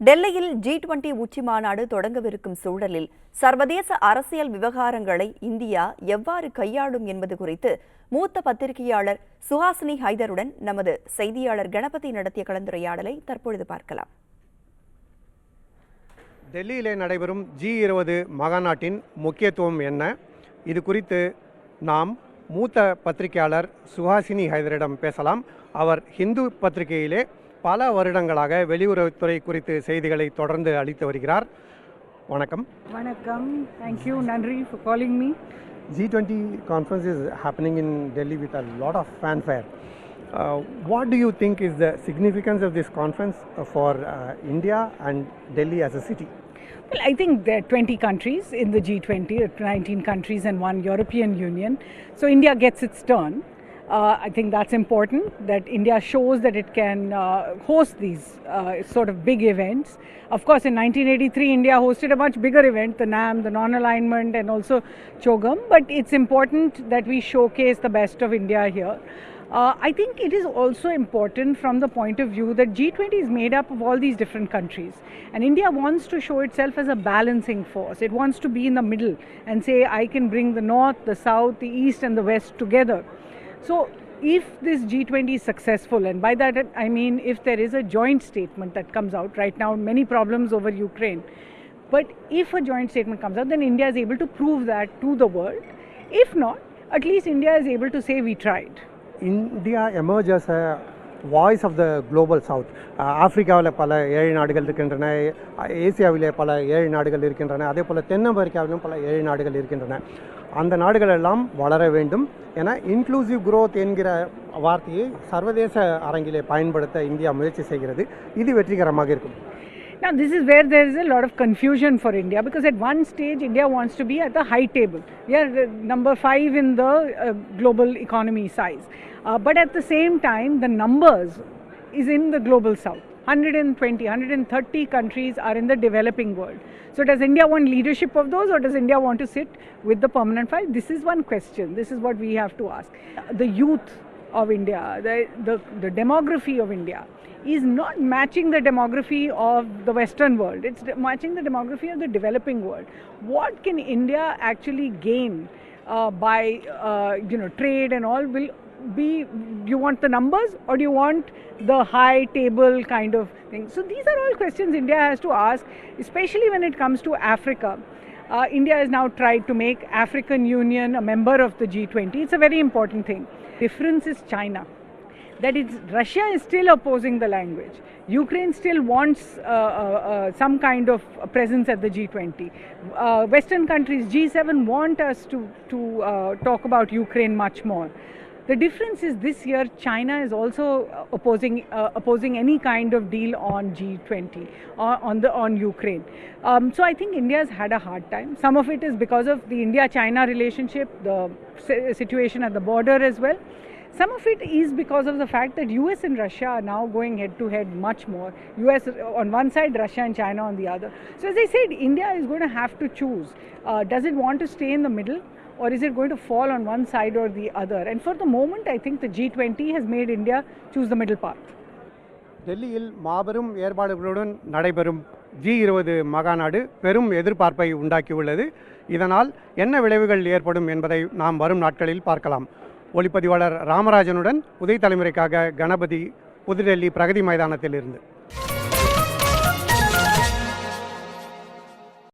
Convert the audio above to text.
டெல்லியில் G20 உச்சி மாநாடு தொடங்கவிருக்கும் சூழலில் சர்வதேச அரசியல் விவகாரங்களை இந்தியா எவ்வாறு கையாளும் என்பது குறித்து மூத்த பத்திரிகையாளர் சுஹாசினி ஹைதருடன் நமது செய்தியாளர் கணபதி நடத்திய கலந்துரையாடலை தற்பொழுது பார்க்கலாம். டெல்லியிலே நடைபெறும் G20 மாநாட்டின் முக்கியத்துவம் என்ன? இது குறித்து நாம் மூத்த பத்திரிகையாளர் சுஹாசினி ஹைதரிடம் பேசலாம். அவர் ஹிந்து பத்திரிகையிலே பல வருடங்களாக வெளியுறவுத்துறை குறித்து செய்திகளை தொடர்ந்து அளித்து வருகிறார். வணக்கம். வணக்கம். Thank you, Nandri, for calling me. G20 conference is happening in Delhi with a lot of fanfare. What do you think is the significance of this conference for India and Delhi as a city? Well, I think there are 20 countries in the G20, 19 countries and one European Union. So India gets its turn. I think that's important, that India shows that it can host these sort of big events. Of course, in 1983, India hosted a much bigger event, the NAM, the non-alignment and also Chogam. But it's important that we showcase the best of India here. I think it is also important from the point of view that G20 is made up of all these different countries. And India wants to show itself as a balancing force. It wants to be in the middle and say, I can bring the North, the South, the East and the West together. So if this G20 is successful, and by that I mean if there is a joint statement that comes out, right now many problems over Ukraine, but if a joint statement comes out, then India is able to prove that to the world. If not, at least India is able to say we tried. India emerges as a voice of the global south. ஆப்பிரிக்காவில் பல ஏழை நாடுகள் இருக்கின்றன, ஏசியாவிலே பல ஏழை நாடுகள் இருக்கின்றன, அதே போல் தென் அமெரிக்காவிலும் பல ஏழை நாடுகள் இருக்கின்றன. அந்த நாடுகளெல்லாம் வளர வேண்டும் என இன்க்ளூசிவ் growth என்கிற வார்த்தையை சர்வதேச அரங்கிலே பயன்படுத்த இந்தியா முயற்சி செய்கிறது. இது வெற்றிகரமாக இருக்கும். Now this is where there is a lot of confusion for India, because at one stage India wants to be at the high table. We are number 5 in the global economy size. But at the same time the numbers is in the global south. 120, 130 countries are in the developing world. So does India want leadership of those, or does India want to sit with the permanent 5? This is one question. This is what we have to ask. The youth of India, the demography of India is not matching the demography of the Western world. It's matching the demography of the developing world. What can India actually gain by trade and all will be, do you want the numbers or do you want the high table kind of thing? So these are all questions India has to ask, especially when it comes to Africa. India has now tried to make African Union a member of the G20. It's a very important thing. Difference is China. That is, Russia is still opposing the language. Ukraine still wants some kind of presence at the G20. Western countries, G7, want us to talk about Ukraine much more. The difference is this year China is also opposing any kind of deal on G20 on Ukraine. So I think India has had a hard time. Some of it is because of the India-China relationship, the situation at the border as well. Some of it is because of the fact that US and Russia are now going head to head much more. US on one side, Russia and China on the other. So as I said, India is going to have to choose. Does it want to stay in the middle, or is it going to fall on one side or the other? And for the moment, I think the G20 has made India choose the middle path. டெல்லியில் மாபெரும் ஏற்பாடுகளுடன் நடைபெறும் G20 மாநாடு பெரும் எதிர்பார்ப்பை உண்டாக்கியுள்ளது. இதனால் என்ன விளைவுகள் ஏற்படும் என்பதை நாம் வரும் நாட்களில் பார்க்கலாம். ஒளிப்பதிவாளர் ராமராஜனுடன் புதிய தலைமுறைக்காக கணபதி, புதுடெல்லி பிரகதி மைதானத்தில் இருந்து.